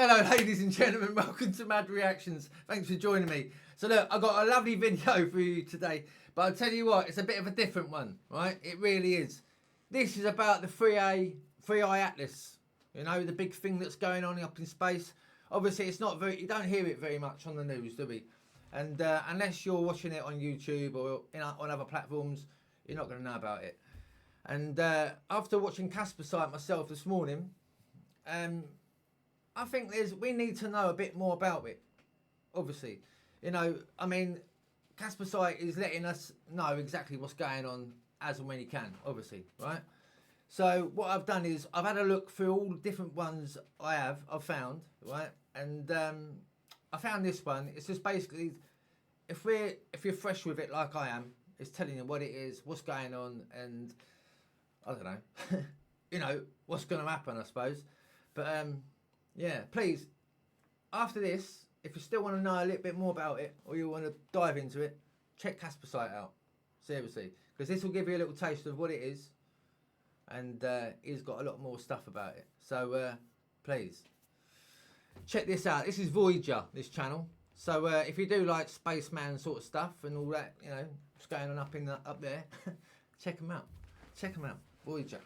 Hello ladies and gentlemen, welcome to M.A.D Reactions. Thanks for joining me. So look, I've got a lovely video for you today, but I'll tell you what, it's a bit of a different one, right? It really is. This is about the 3i Atlas, you know, the big thing that's going on up in space. Obviously it's not very, you don't hear it very much on the news, do we? And unless you're watching it on YouTube or on other platforms, you're not going to know about it. And after watching Casper Sight myself this morning, I think we need to know a bit more about it. Obviously, you know, I mean, Casper Sight is letting us know exactly what's going on as and when he can, obviously, right? So what I've done is I've had a look through all the different ones I've found, right? And I found this one. It's just basically, if you're fresh with it like I am, it's telling you what it is, what's going on, and I don't know, you know, what's going to happen, I suppose. But yeah, please, after this, if you still want to know a little bit more about it, or you want to dive into it, check Casper Sight out, seriously, because this will give you a little taste of what it is, and he's got a lot more stuff about it. So please, check this out. This is Voyager, this channel. So if you do like spaceman sort of stuff and all that, you know, what's going on up there, check them out. Check them out, Voyager.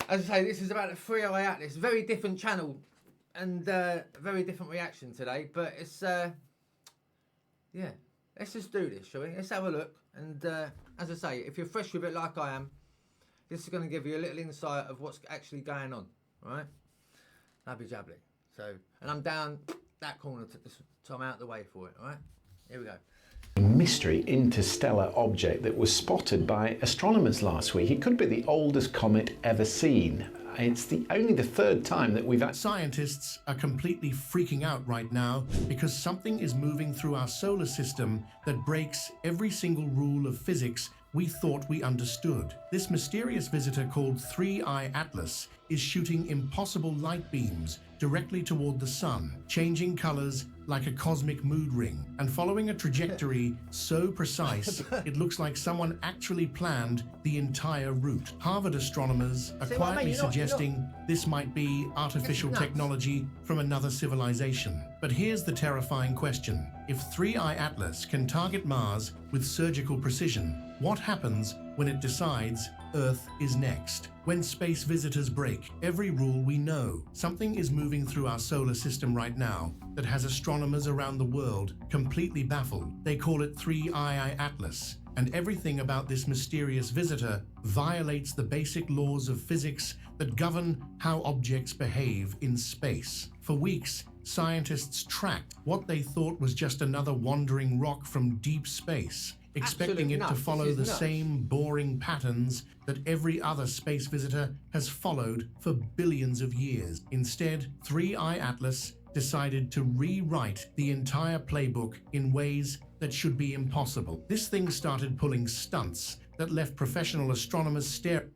As I say, this is about the 3i Atlas. Very different channel and very different reaction today. But it's, yeah, let's just do this, shall we? Let's have a look. And as I say, if you're fresh with it like I am, this is going to give you a little insight of what's actually going on, all right? Lovely jubbly. So, and I'm down that corner, so I'm out the way for it, all right? Here we go. Mystery interstellar object that was spotted by astronomers last week. It could be the oldest comet ever seen. It's only the third time that we've had. Scientists are completely freaking out right now because something is moving through our solar system that breaks every single rule of physics we thought we understood. This mysterious visitor called 3i Atlas is shooting impossible light beams directly toward the sun, changing colors like a cosmic mood ring, and following a trajectory so precise it looks like someone actually planned the entire route. Harvard astronomers are quietly suggesting this might be artificial technology from another civilization. But here's the terrifying question. If 3i Atlas can target Mars with surgical precision, what happens when it decides Earth is next? When space visitors break every rule we know, something is moving through our solar system right now that has astronomers around the world completely baffled. They call it 3i Atlas, and everything about this mysterious visitor violates the basic laws of physics that govern how objects behave in space. For weeks, scientists tracked what they thought was just another wandering rock from deep space, expecting it to follow the same boring patterns that every other space visitor has followed for billions of years. Instead, 3i Atlas decided to rewrite the entire playbook in ways that should be impossible. This thing started pulling stunts that left professional astronomers stare.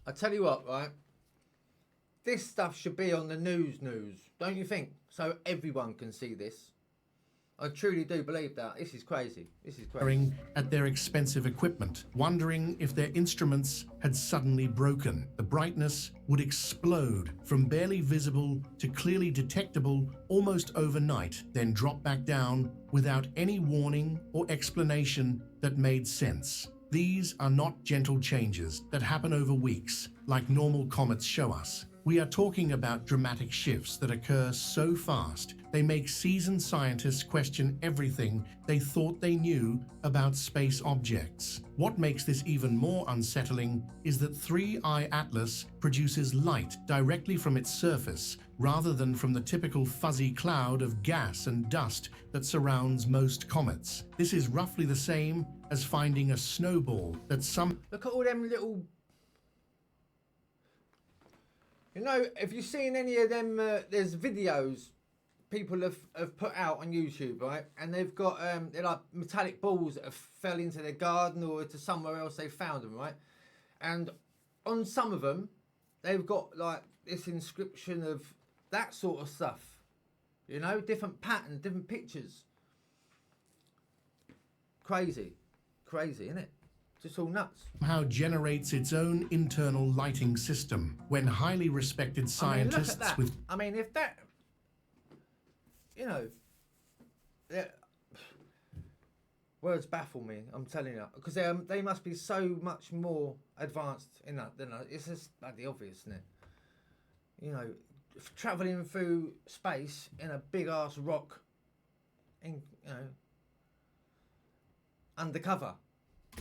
I tell you what, right? This stuff should be on the news, don't you think? So everyone can see this. I truly do believe that. This is crazy. This is crazy. At their expensive equipment, wondering if their instruments had suddenly broken. The brightness would explode from barely visible to clearly detectable almost overnight, then drop back down without any warning or explanation that made sense. These are not gentle changes that happen over weeks, like normal comets show us. We are talking about dramatic shifts that occur so fast, they make seasoned scientists question everything they thought they knew about space objects. What makes this even more unsettling is that 3i Atlas produces light directly from its surface, rather than from the typical fuzzy cloud of gas and dust that surrounds most comets. This is roughly the same as finding a snowball that Look at all them little... You know, have you seen any of them, there's videos people have put out on YouTube, right? And they've got, they're like metallic balls that have fell into their garden or to somewhere else they found them, right? And on some of them, they've got like this inscription of that sort of stuff. You know, different patterns, different pictures. Crazy. Crazy, isn't it? Just all nuts. Somehow generates its own internal lighting system when highly respected scientists I mean, look at that. I mean, if that... you know, words baffle me. I'm telling you, because they must be so much more advanced in that than us. It's just bloody obvious, isn't it? You know, traveling through space in a big ass rock, undercover.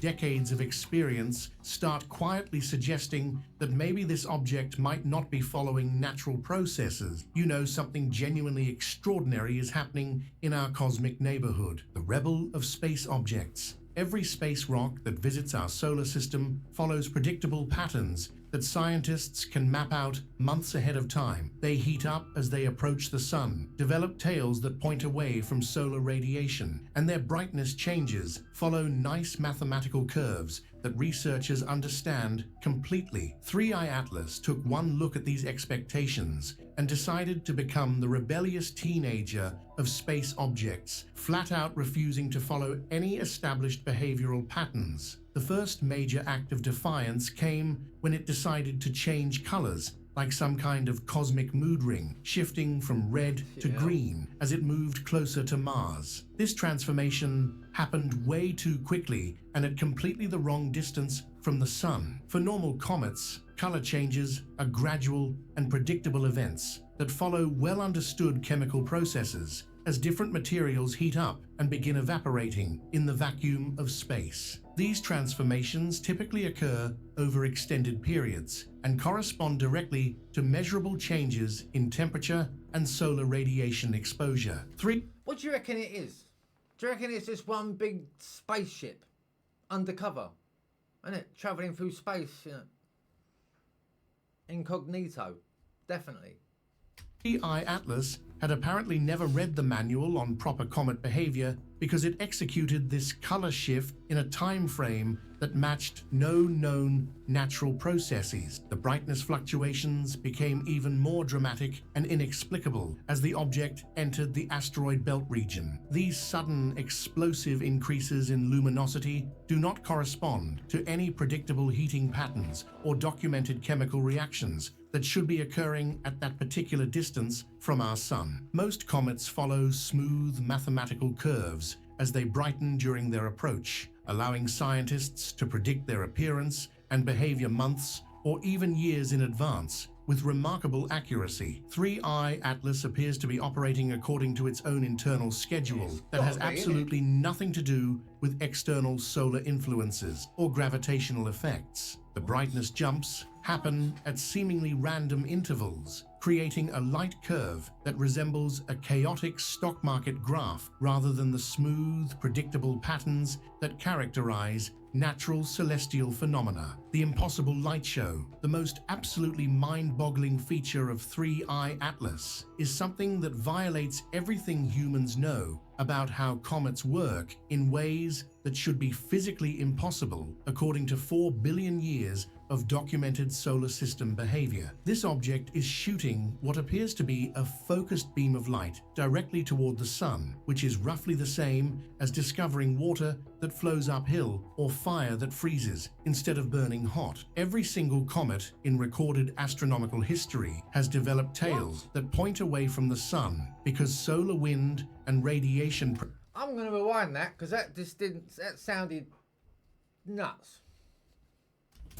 Decades of experience start quietly suggesting that maybe this object might not be following natural processes. You know, something genuinely extraordinary is happening in our cosmic neighborhood, the rebel of space objects. Every space rock that visits our solar system follows predictable patterns that scientists can map out months ahead of time. They heat up as they approach the sun, develop tails that point away from solar radiation, and their brightness changes follow nice mathematical curves that researchers understand completely. 3i Atlas took one look at these expectations and decided to become the rebellious teenager of space objects, flat out refusing to follow any established behavioral patterns. The first major act of defiance came when it decided to change colors, like some kind of cosmic mood ring, shifting from red to green as it moved closer to Mars. This transformation happened way too quickly and at completely the wrong distance from the sun. For normal comets, color changes are gradual and predictable events that follow well-understood chemical processes as different materials heat up and begin evaporating in the vacuum of space. These transformations typically occur over extended periods and correspond directly to measurable changes in temperature and solar radiation exposure. What do you reckon it is? Do you reckon it's just one big spaceship undercover, isn't it? Travelling through space, incognito, definitely. 3i Atlas had apparently never read the manual on proper comet behavior because it executed this color shift in a time frame that matched no known natural processes. The brightness fluctuations became even more dramatic and inexplicable as the object entered the asteroid belt region. These sudden explosive increases in luminosity do not correspond to any predictable heating patterns or documented chemical reactions that should be occurring at that particular distance from our sun. Most comets follow smooth mathematical curves as they brighten during their approach, allowing scientists to predict their appearance and behavior months or even years in advance with remarkable accuracy. 3i Atlas appears to be operating according to its own internal schedule that has absolutely nothing to do with external solar influences or gravitational effects. The brightness jumps happen at seemingly random intervals, creating a light curve that resembles a chaotic stock market graph rather than the smooth, predictable patterns that characterize natural celestial phenomena. The impossible light show, the most absolutely mind-boggling feature of 3i Atlas, is something that violates everything humans know about how comets work in ways that should be physically impossible according to 4 billion years of documented solar system behavior. This object is shooting what appears to be a focused beam of light directly toward the sun, which is roughly the same as discovering water that flows uphill or fire that freezes instead of burning hot. Every single comet in recorded astronomical history has developed tails that point away from the sun because solar wind and radiation. I'm going to rewind that because that sounded nuts.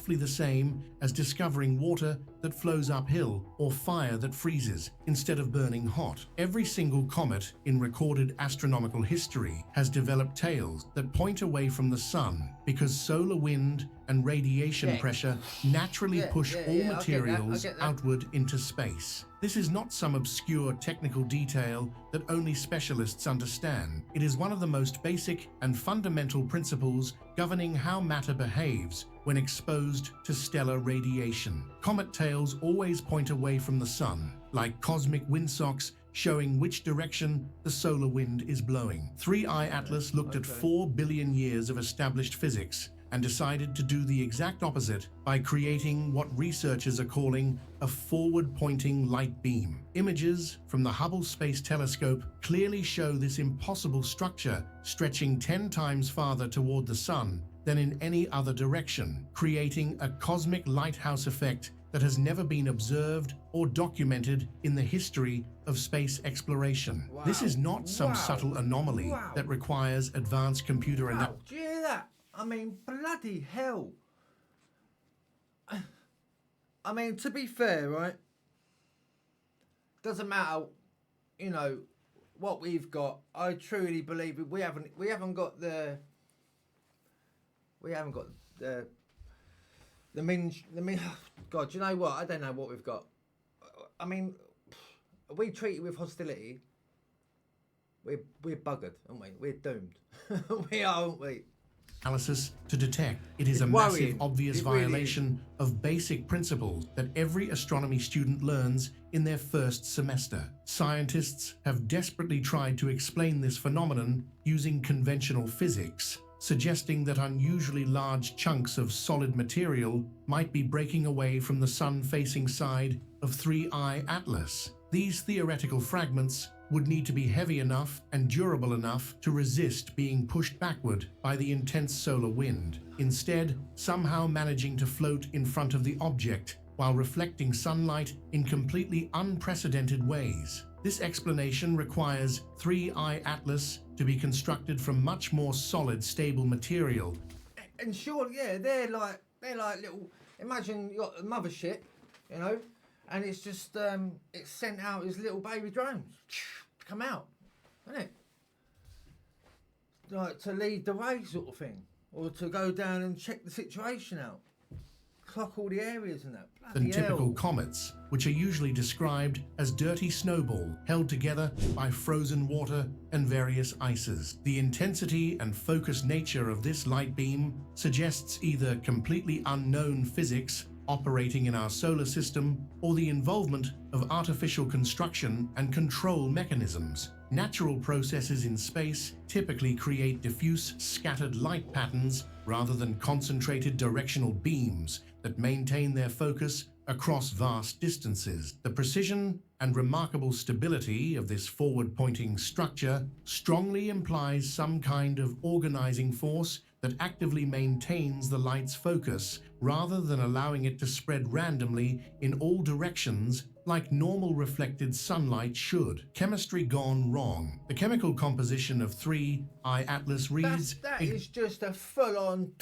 The same as discovering water that flows uphill or fire that freezes instead of burning hot. Every single comet in recorded astronomical history has developed tails that point away from the sun because solar wind and radiation pressure naturally push all materials outward into space. This is not some obscure technical detail that only specialists understand. It is one of the most basic and fundamental principles governing how matter behaves when exposed to stellar radiation. Comet tails always point away from the sun, like cosmic windsocks showing which direction the solar wind is blowing. 3i Atlas looked at 4 billion years of established physics and decided to do the exact opposite by creating what researchers are calling a forward-pointing light beam. Images from the Hubble Space Telescope clearly show this impossible structure stretching 10 times farther toward the sun than in any other direction, creating a cosmic lighthouse effect that has never been observed or documented in the history of space exploration. Wow. This is not some Wow. subtle anomaly Wow. that requires advanced computer analysis. Do you hear that? I mean, bloody hell. I mean, to be fair, right? Doesn't matter, you know, what we've got. I truly believe we haven't got the God, you know what? I don't know what we've got. I mean, are we treated with hostility? We're buggered, aren't we? We're doomed. We are, aren't we? Analysis to detect. It is It's a massive, worrying. obvious It really violation of basic principles that every astronomy student learns in their first semester. Scientists have desperately tried to explain this phenomenon using conventional physics, suggesting that unusually large chunks of solid material might be breaking away from the sun-facing side of 3I Atlas. These theoretical fragments would need to be heavy enough and durable enough to resist being pushed backward by the intense solar wind, instead somehow managing to float in front of the object while reflecting sunlight in completely unprecedented ways. This explanation requires 3I Atlas to be constructed from much more solid, stable material. And sure, yeah, they're like little. Imagine you got the mothership, you know, and it's just it's sent out as little baby drones to come out, isn't it? Like to lead the way, sort of thing, or to go down and check the situation out, clock all the areas and that. Than Bloody typical hell. comets, which are usually described as dirty snowball held together by frozen water and various ices. The intensity and focused nature of this light beam suggests either completely unknown physics operating in our solar system or the involvement of artificial construction and control mechanisms. Natural processes in space typically create diffuse, scattered light patterns rather than concentrated directional beams that maintain their focus across vast distances. The precision and remarkable stability of this forward-pointing structure strongly implies some kind of organizing force that actively maintains the light's focus rather than allowing it to spread randomly in all directions like normal reflected sunlight should. Chemistry gone wrong. The chemical composition of 3I Atlas reads... That is just a full-on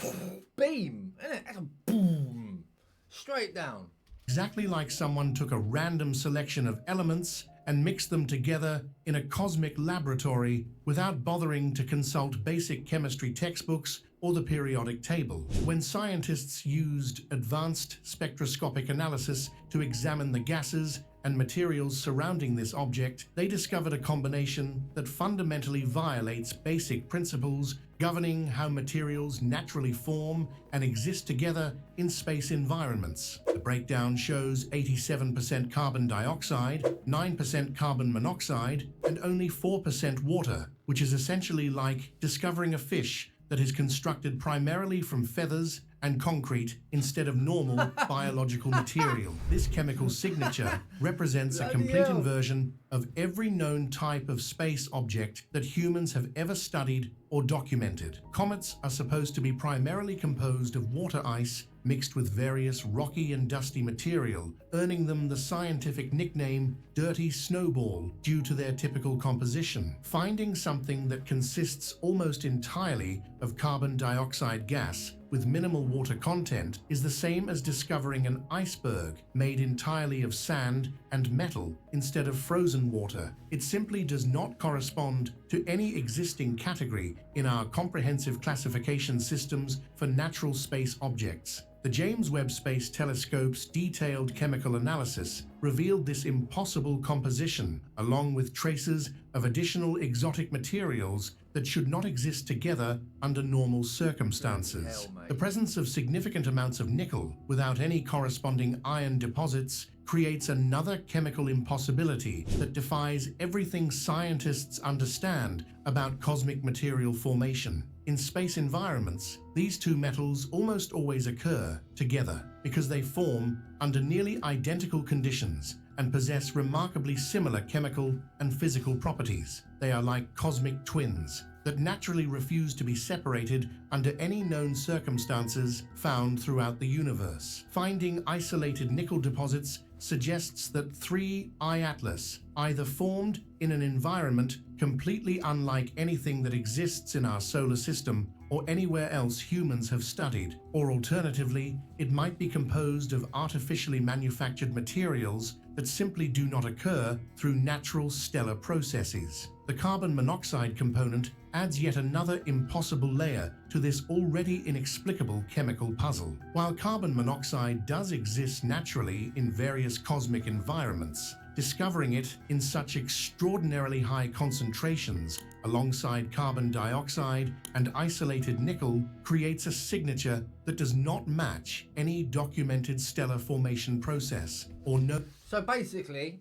beam, isn't it? That's a boom, straight down. Exactly like someone took a random selection of elements and mixed them together in a cosmic laboratory without bothering to consult basic chemistry textbooks or the periodic table. When scientists used advanced spectroscopic analysis to examine the gases and materials surrounding this object, they discovered a combination that fundamentally violates basic principles governing how materials naturally form and exist together in space environments. The breakdown shows 87% carbon dioxide, 9% carbon monoxide, and only 4% water, which is essentially like discovering a fish that is constructed primarily from feathers and concrete instead of normal biological material. This chemical signature represents a complete inversion of every known type of space object that humans have ever studied or documented. Comets are supposed to be primarily composed of water ice mixed with various rocky and dusty material, earning them the scientific nickname dirty snowball due to their typical composition. Finding something that consists almost entirely of carbon dioxide gas with minimal water content is the same as discovering an iceberg made entirely of sand and metal instead of frozen water. It simply does not correspond to any existing category in our comprehensive classification systems for natural space objects. The James Webb Space Telescope's detailed chemical analysis revealed this impossible composition, along with traces of additional exotic materials that should not exist together under normal circumstances. Hell, mate. The presence of significant amounts of nickel without any corresponding iron deposits creates another chemical impossibility that defies everything scientists understand about cosmic material formation. In space environments, these two metals almost always occur together because they form under nearly identical conditions and possess remarkably similar chemical and physical properties. They are like cosmic twins. that naturally refuse to be separated under any known circumstances found throughout the universe. Finding isolated nickel deposits suggests that 3I Atlas either formed in an environment completely unlike anything that exists in our solar system or anywhere else humans have studied, or alternatively, it might be composed of artificially manufactured materials that simply do not occur through natural stellar processes. The carbon monoxide component adds yet another impossible layer to this already inexplicable chemical puzzle. While carbon monoxide does exist naturally in various cosmic environments, discovering it in such extraordinarily high concentrations alongside carbon dioxide and isolated nickel creates a signature that does not match any documented stellar formation process or no. So basically,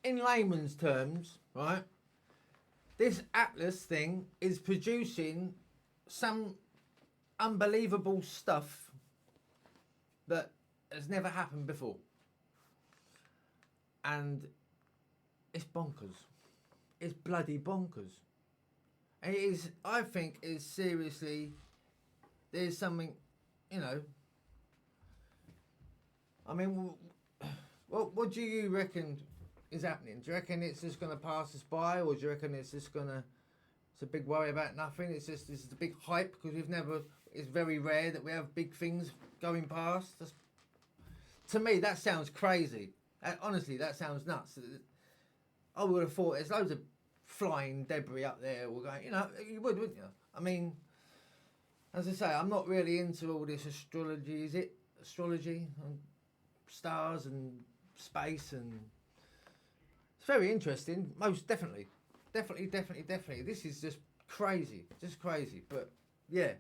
in layman's terms, right, this Atlas thing is producing some unbelievable stuff that has never happened before. And it's bonkers. It's bloody bonkers. And it is, I think, is seriously, there's something, you know, I mean, what do you reckon is happening? Do you reckon it's just going to pass us by, or do you reckon it's just going to, it's a big worry about nothing? It's just, this is a big hype because it's very rare that we have big things going past. To me, that sounds crazy. Honestly, that sounds nuts. I would have thought there's loads of flying debris up there. Or going, you know, you would, wouldn't you? I mean, as I say, I'm not really into all this astrology. Is it astrology and stars and space? And it's very interesting. Most definitely, definitely. This is just crazy, But yeah.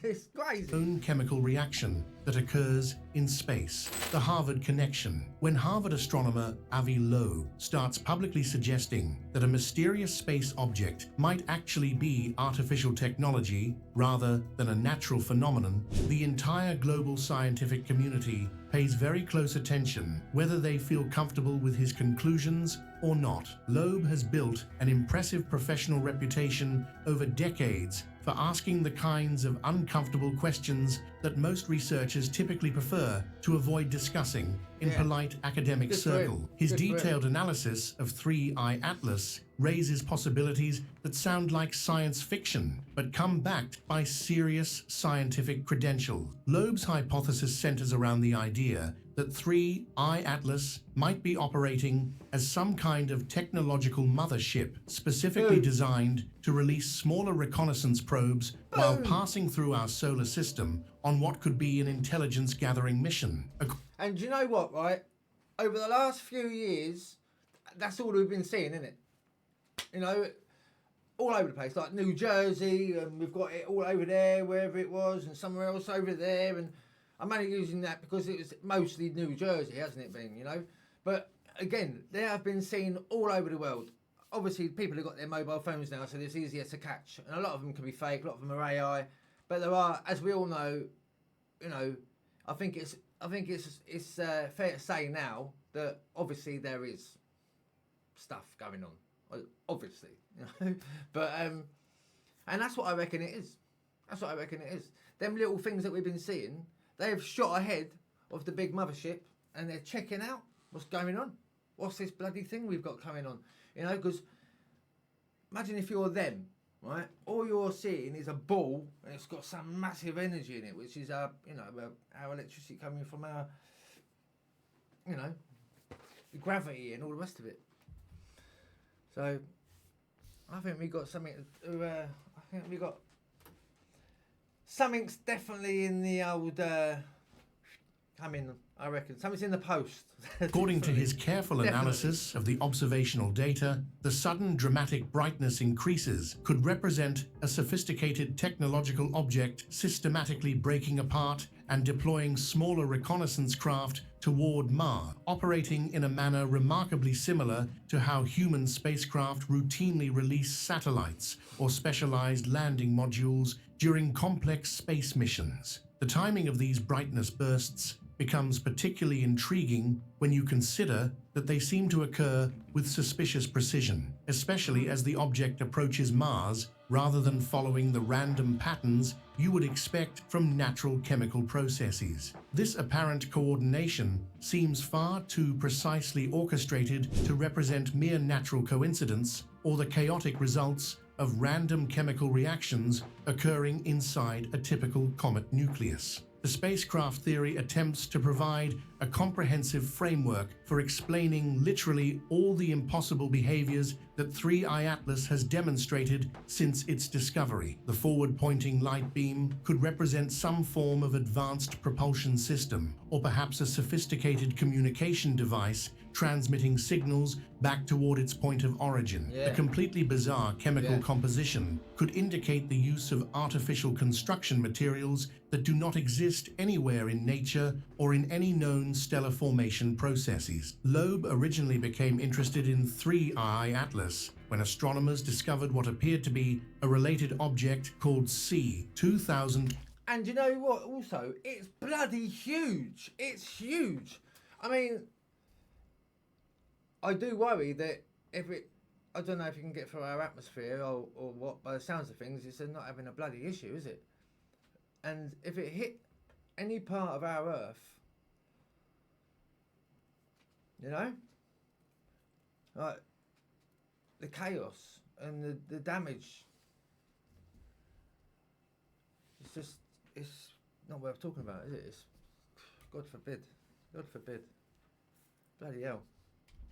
It's crazy. Own chemical reaction that occurs in space. The Harvard connection. When Harvard astronomer Avi Loeb starts publicly suggesting that a mysterious space object might actually be artificial technology rather than a natural phenomenon, the entire global scientific community pays very close attention whether they feel comfortable with his conclusions or not. Loeb has built an impressive professional reputation over decades for asking the kinds of uncomfortable questions that most researchers typically prefer to avoid discussing in polite academic circle. His detailed analysis of 3I Atlas raises possibilities that sound like science fiction, but come backed by serious scientific credential. Loeb's hypothesis centers around the idea that 3I Atlas might be operating as some kind of technological mothership specifically designed to release smaller reconnaissance probes while passing through our solar system on what could be an intelligence gathering mission. And do you know what, right? Over the last few years, that's all we've been seeing, isn't it? You know, all over the place, like New Jersey, and we've got it all over there, wherever it was, and somewhere else over there. And I'm only using that because it was mostly New Jersey, hasn't it been, you know? But again, they have been seen all over the world. Obviously, people have got their mobile phones now, so it's easier to catch. And a lot of them can be fake, a lot of them are AI. But there are, as we all know, you know, I think it's fair to say now that obviously there is stuff going on, obviously, you know. But and that's what I reckon it is. That's what I reckon it is. Them little things that we've been seeing, they've shot ahead of the big mothership, and they're checking out what's going on. What's this bloody thing we've got coming on? You know, because imagine if you're them, right? All you're seeing is a ball, and it's got some massive energy in it, which is our, you know, our electricity coming from our, you know, gravity and all the rest of it. So, I think we got something. I think we got something's definitely in the old. I reckon something's in the post. According to his careful analysis of the observational data, the sudden dramatic brightness increases could represent a sophisticated technological object systematically breaking apart and deploying smaller reconnaissance craft toward Mars, operating in a manner remarkably similar to how human spacecraft routinely release satellites or specialized landing modules during complex space missions. The timing of these brightness bursts becomes particularly intriguing when you consider that they seem to occur with suspicious precision, especially as the object approaches Mars rather than following the random patterns you would expect from natural chemical processes. This apparent coordination seems far too precisely orchestrated to represent mere natural coincidence or the chaotic results of random chemical reactions occurring inside a typical comet nucleus. The spacecraft theory attempts to provide a comprehensive framework for explaining literally all the impossible behaviors that 3I Atlas has demonstrated since its discovery. The forward-pointing light beam could represent some form of advanced propulsion system, or perhaps a sophisticated communication device transmitting signals back toward its point of origin. Yeah. The completely bizarre chemical Yeah. composition could indicate the use of artificial construction materials that do not exist anywhere in nature or in any known stellar formation processes. Loeb originally became interested in 3I Atlas when astronomers discovered what appeared to be a related object called C 2000. And you know what? Also, it's bloody huge. It's huge. I mean, I do worry that if it, I don't know if you can get through our atmosphere or what, by the sounds of things, it's not having a bloody issue, is it? And if it hit any part of our Earth, you know, like the chaos and the damage, it's not worth talking about, is it? It's, God forbid, bloody hell.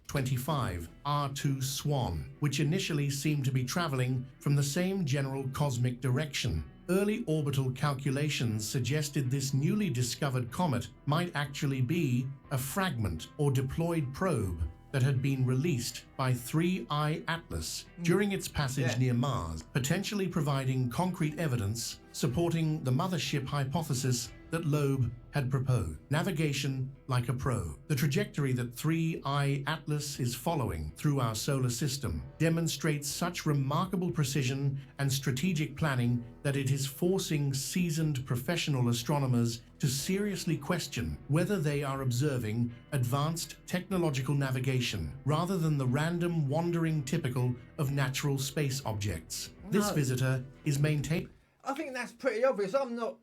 25 R2 Swan, which initially seemed to be traveling from the same general cosmic direction. Early orbital calculations suggested this newly discovered comet might actually be a fragment or deployed probe that had been released by 3I Atlas during its passage near Mars, potentially providing concrete evidence supporting the mothership hypothesis that Loeb had proposed. Navigation like a probe. The trajectory that 3I Atlas is following through our solar system demonstrates such remarkable precision and strategic planning that it is forcing seasoned professional astronomers to seriously question whether they are observing advanced technological navigation rather than the random wandering typical of natural space objects. This visitor is maintained. I think that's pretty obvious. I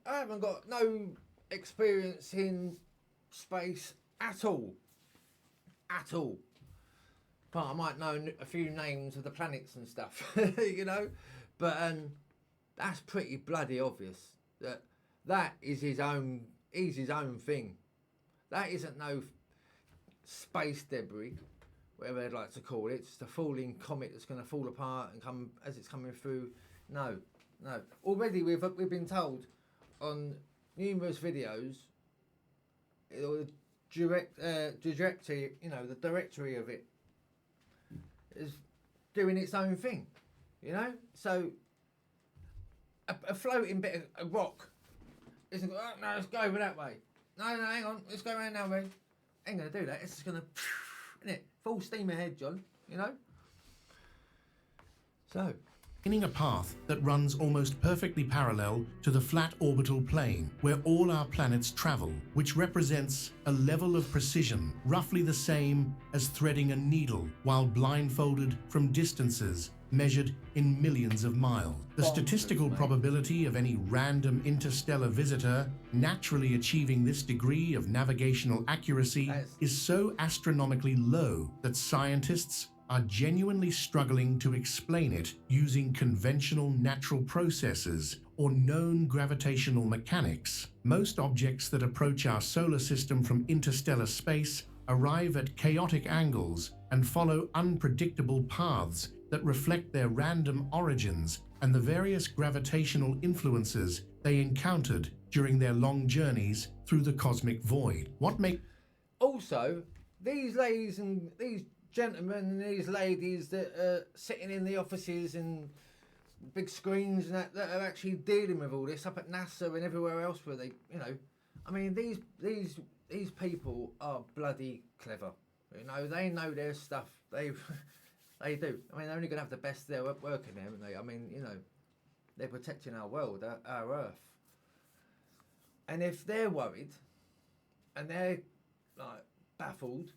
haven't got no experience in space at all. But I might know a few names of the planets and stuff, you know. But that's pretty bloody obvious. That is his own thing. That isn't no space debris, whatever they'd like to call it. It's a falling comet that's going to fall apart and come as it's coming through. No. Already we've been told on numerous videos, the directory, the directory of it is doing its own thing, you know. So a floating bit of rock isn't. Oh, no, let's go over that way. No, hang on, let's go around that way. Ain't gonna do that. It's just gonna, isn't it? Full steam ahead, John. You know. So. A path that runs almost perfectly parallel to the flat orbital plane where all our planets travel, which represents a level of precision roughly the same as threading a needle while blindfolded from distances measured in millions of miles. The statistical probability of any random interstellar visitor naturally achieving this degree of navigational accuracy is so astronomically low that scientists are genuinely struggling to explain it using conventional natural processes or known gravitational mechanics. Most objects that approach our solar system from interstellar space arrive at chaotic angles and follow unpredictable paths that reflect their random origins and the various gravitational influences they encountered during their long journeys through the cosmic void. Also, these ladies and these gentlemen and these ladies that are sitting in the offices and big screens and that are actually dealing with all this up at NASA and everywhere else where they, I mean, these people are bloody clever. They know their stuff. They do. I mean, they're only going to have the best there working there, haven't they? I mean, they're protecting our world, our Earth. And if they're worried and they're like baffled.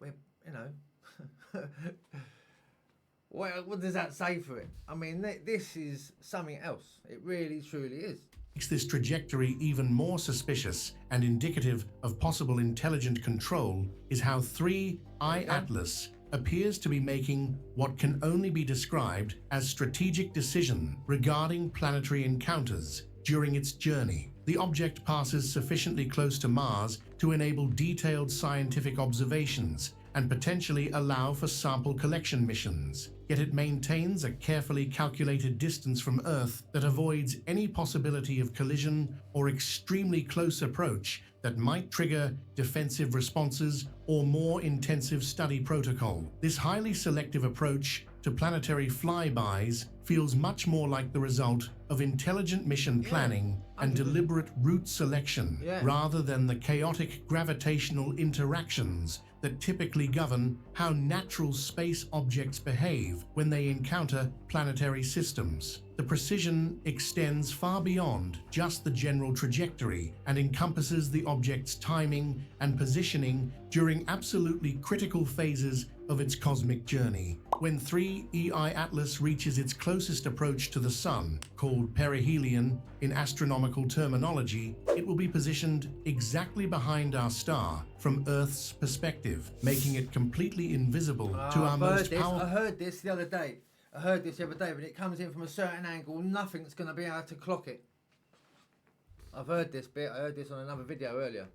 We're, you know, what does that say for it? I mean, this is something else. It really, truly is. Makes this trajectory even more suspicious and indicative of possible intelligent control is how 3I Atlas appears to be making what can only be described as strategic decision regarding planetary encounters during its journey. The object passes sufficiently close to Mars to enable detailed scientific observations and potentially allow for sample collection missions. Yet it maintains a carefully calculated distance from Earth that avoids any possibility of collision or extremely close approach that might trigger defensive responses or more intensive study protocol. This highly selective approach to planetary flybys feels much more like the result of intelligent mission planning and deliberate route selection rather than the chaotic gravitational interactions that typically govern how natural space objects behave when they encounter planetary systems. The precision extends far beyond just the general trajectory and encompasses the object's timing and positioning during absolutely critical phases of its cosmic journey. When 3I Atlas reaches its closest approach to the Sun, called perihelion in astronomical terminology, it will be positioned exactly behind our star from Earth's perspective, making it completely invisible to our most powerful... I heard this the other day. When it comes in from a certain angle, nothing's going to be able to clock it. I've heard this bit. I heard this on another video earlier.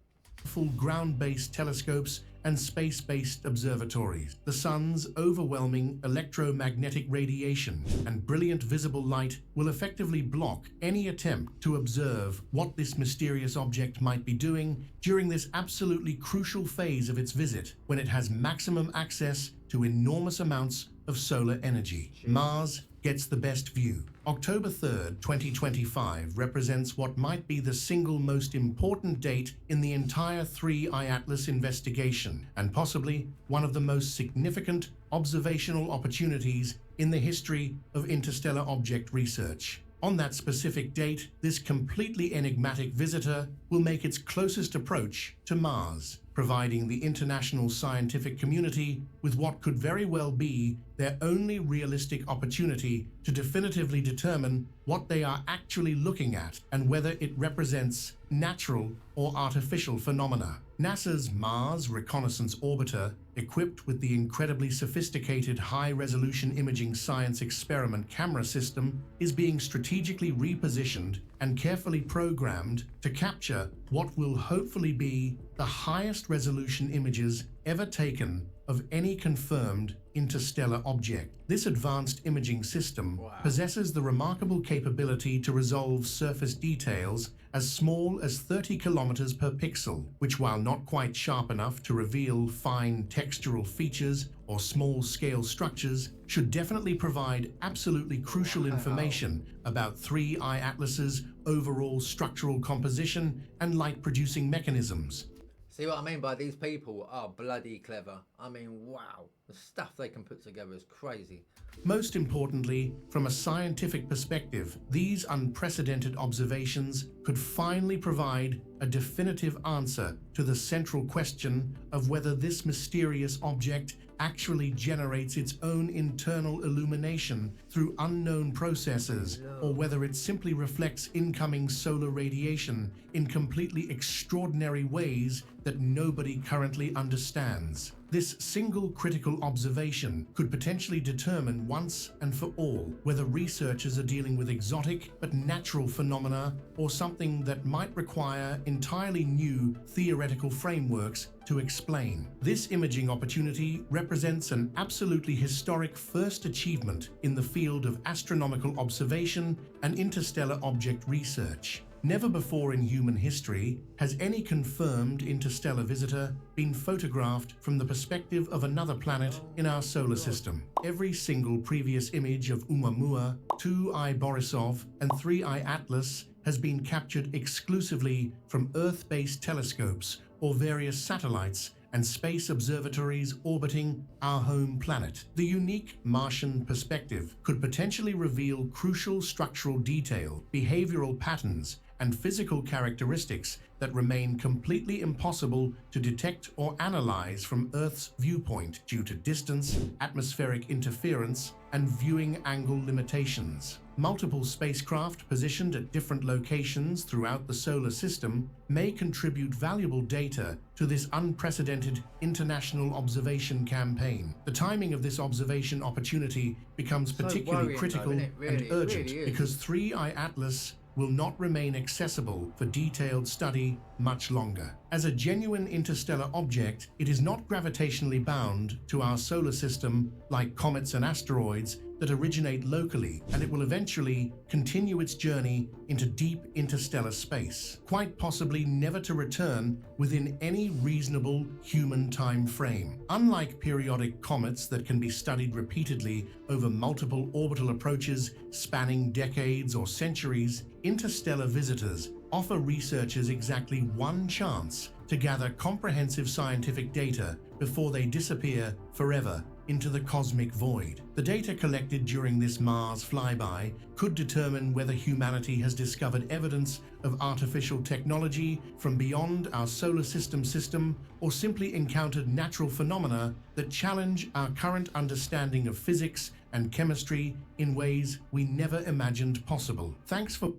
Full ground-based telescopes and space-based observatories. The sun's overwhelming electromagnetic radiation and brilliant visible light will effectively block any attempt to observe what this mysterious object might be doing during this absolutely crucial phase of its visit, when it has maximum access to enormous amounts of solar energy. Mars gets the best view. October 3rd, 2025 represents what might be the single most important date in the entire 3I Atlas investigation, and possibly one of the most significant observational opportunities in the history of interstellar object research. On that specific date, this completely enigmatic visitor will make its closest approach to Mars, providing the international scientific community with what could very well be their only realistic opportunity to definitively determine what they are actually looking at and whether it represents natural or artificial phenomena. NASA's Mars Reconnaissance Orbiter, equipped with the incredibly sophisticated high-resolution imaging science experiment camera system, is being strategically repositioned and carefully programmed to capture what will hopefully be the highest resolution images ever taken of any confirmed interstellar object. This advanced imaging system possesses the remarkable capability to resolve surface details as small as 30 kilometers per pixel, which, while not quite sharp enough to reveal fine textural features or small-scale structures, should definitely provide absolutely crucial information about 3I Atlas's overall structural composition and light-producing mechanisms. See what I mean by these people are bloody clever. I mean, wow. The stuff they can put together is crazy. Most importantly, from a scientific perspective, these unprecedented observations could finally provide a definitive answer to the central question of whether this mysterious object actually generates its own internal illumination through unknown processes, or whether it simply reflects incoming solar radiation in completely extraordinary ways that nobody currently understands. This single critical observation could potentially determine once and for all whether researchers are dealing with exotic but natural phenomena or something that might require entirely new theoretical frameworks to explain. This imaging opportunity represents an absolutely historic first achievement in the field of astronomical observation and interstellar object research. Never before in human history has any confirmed interstellar visitor been photographed from the perspective of another planet in our solar system. Every single previous image of Oumuamua, 2I Borisov, and 3I Atlas has been captured exclusively from Earth-based telescopes or various satellites and space observatories orbiting our home planet. The unique Martian perspective could potentially reveal crucial structural detail, behavioral patterns, and physical characteristics that remain completely impossible to detect or analyze from Earth's viewpoint due to distance, atmospheric interference, and viewing angle limitations. Multiple spacecraft positioned at different locations throughout the solar system may contribute valuable data to this unprecedented international observation campaign. The timing of this observation opportunity becomes particularly critical and urgent because 3i Atlas will not remain accessible for detailed study much longer. As a genuine interstellar object, it is not gravitationally bound to our solar system like comets and asteroids that originate locally, and it will eventually continue its journey into deep interstellar space, quite possibly never to return within any reasonable human time frame. Unlike periodic comets that can be studied repeatedly over multiple orbital approaches spanning decades or centuries, interstellar visitors offer researchers exactly one chance to gather comprehensive scientific data before they disappear forever into the cosmic void. The data collected during this Mars flyby could determine whether humanity has discovered evidence of artificial technology from beyond our solar system or simply encountered natural phenomena that challenge our current understanding of physics and chemistry in ways we never imagined possible. Thanks for...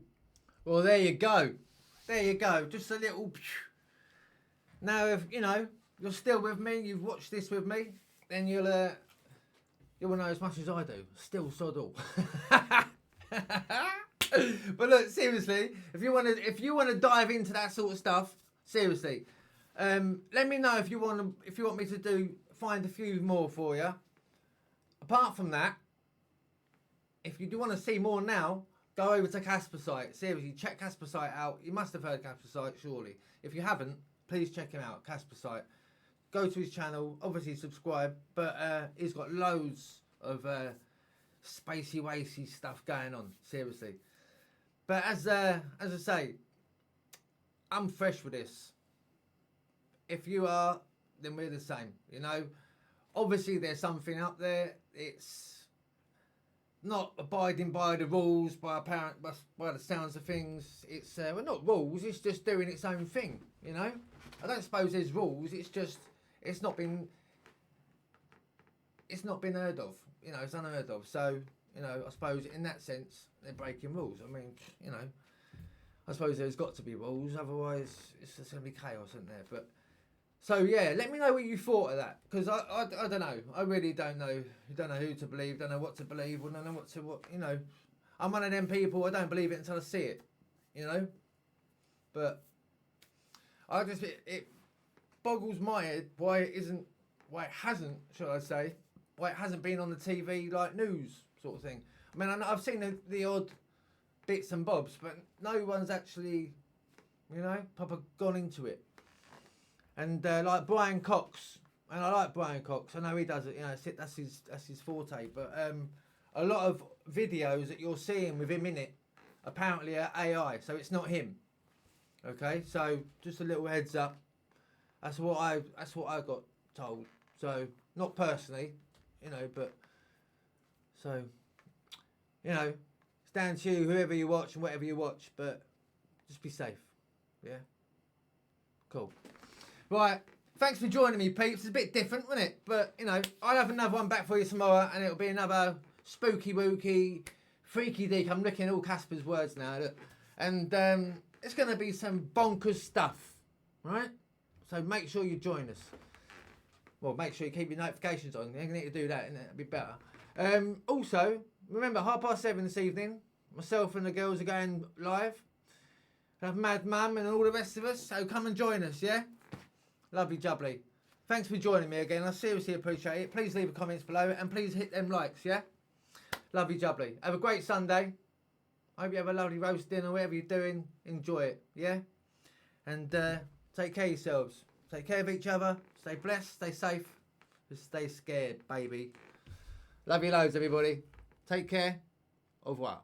Well, there you go. There you go. Just a little... Now, if, you know, you're still with me, you've watched this with me, then you'll know as much as I do. Still sod all. But look, seriously, if you want to dive into that sort of stuff, seriously, let me know if you want me to find a few more for you. Apart from that, if you do want to see more now, go over to Casper Site. Seriously, check Casper Site out. You must have heard Casper Site, surely. If you haven't, please check him out, Casper Site. Go to his channel, obviously subscribe, but he's got loads of spacey wacy stuff going on, seriously. But as I say, I'm fresh with this. If you are, then we're the same, you know. Obviously there's something up there. It's not abiding by the rules, by the sounds of things. It's well, not rules, it's just doing its own thing, you know. I don't suppose there's rules, it's just it's not been heard of, you know. It's unheard of. So, you know, I suppose in that sense they're breaking rules. I mean, you know, I suppose there's got to be rules, otherwise it's just going to be chaos, isn't there? But so yeah, let me know what you thought of that, because I don't know. I really don't know. You don't know who to believe, don't know what to believe, or don't know what you know. I'm one of them people, I don't believe it until I see it, you know. But I just it boggles my head why it hasn't been on the TV like news sort of thing. I mean, I've seen the odd bits and bobs, but no one's actually, you know, proper gone into it. And like Brian Cox, and I like Brian Cox. I know he does it, you know. That's his forte. But a lot of videos that you're seeing with him in it apparently are AI, so it's not him. Okay, so just a little heads up. That's what I got told. So not personally, you know, but so, you know, it's down to you, whoever you watch and whatever you watch, but just be safe. Yeah. Cool. Right. Thanks for joining me, peeps. It's a bit different, wasn't it? But, you know, I'll have another one back for you tomorrow, and it'll be another spooky wooky, freaky deek. I'm looking at all Casper's words now. Look. And it's going to be some bonkers stuff, right? So make sure you join us. Well, make sure you keep your notifications on. You need to do that, innit? It'd be better. Also, remember, 7:30 this evening, myself and the girls are going live. We'll have Mad Mum and all the rest of us, so come and join us, yeah? Lovely jubbly. Thanks for joining me again. I seriously appreciate it. Please leave a comments below and please hit them likes, yeah? Lovely jubbly. Have a great Sunday. Hope you have a lovely roast dinner, whatever you're doing. Enjoy it, yeah? And take care of yourselves. Take care of each other. Stay blessed, stay safe. Just stay scared, baby. Love you loads, everybody. Take care. Au revoir.